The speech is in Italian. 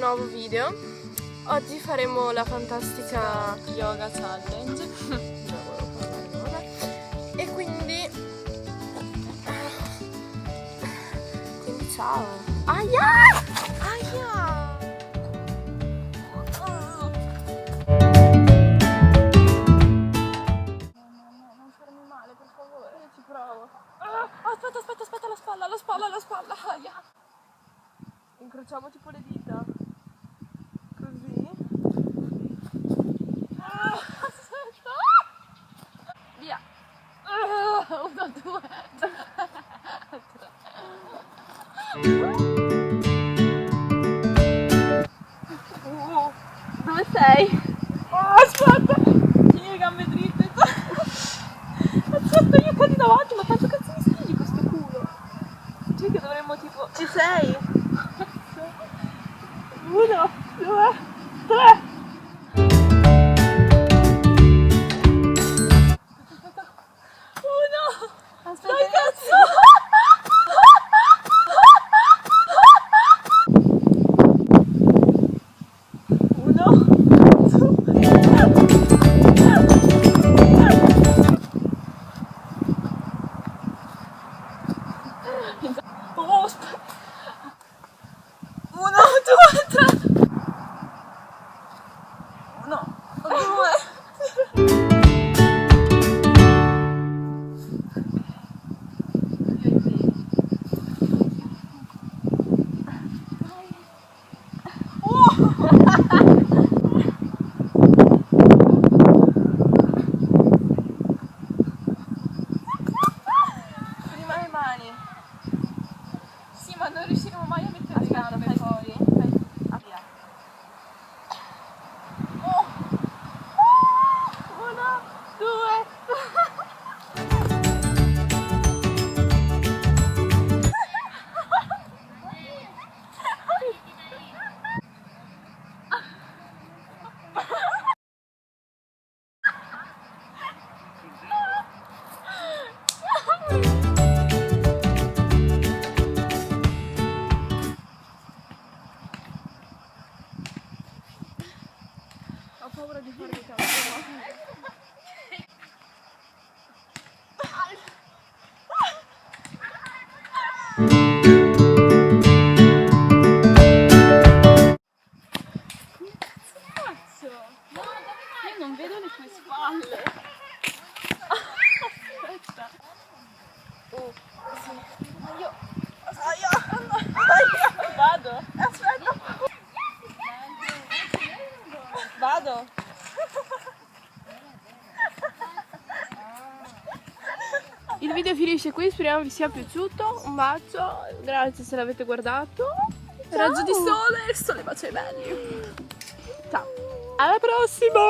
nuovo video. Oggi faremo la fantastica yoga challenge. E quindi ciao. Aia! Aia! Non farmi male, per favore. Io ci provo. Aspetta, la spalla. Aia. Incrociamo tipo le dita. Così. Aspetta. Via. 1, 2, 3. Dove sei? Aspetta! Tieni le gambe dritte. Aspetta, io cadi davanti, ma quanto cazzo mi stringi questo culo? Cioè che dovremmo tipo... Ci sei? 1, 2, 3. Aspetta. Dai cazzo! Oh, aspetta. 1, 2, 3. 1, 2. Prima le mani. Sì, ma non riusciremo mai a mettere le gambe poi. Via. 1, 2. Ho paura di farmi caldo. Io non vedo le tue spalle. Aspetta. Oh, sì. Io Aia! vado. Aspetta. Vado. Il video finisce qui, speriamo vi sia piaciuto. Un bacio, grazie se l'avete guardato. Raggio di sole, sole bacia i belli. Ciao, alla prossima!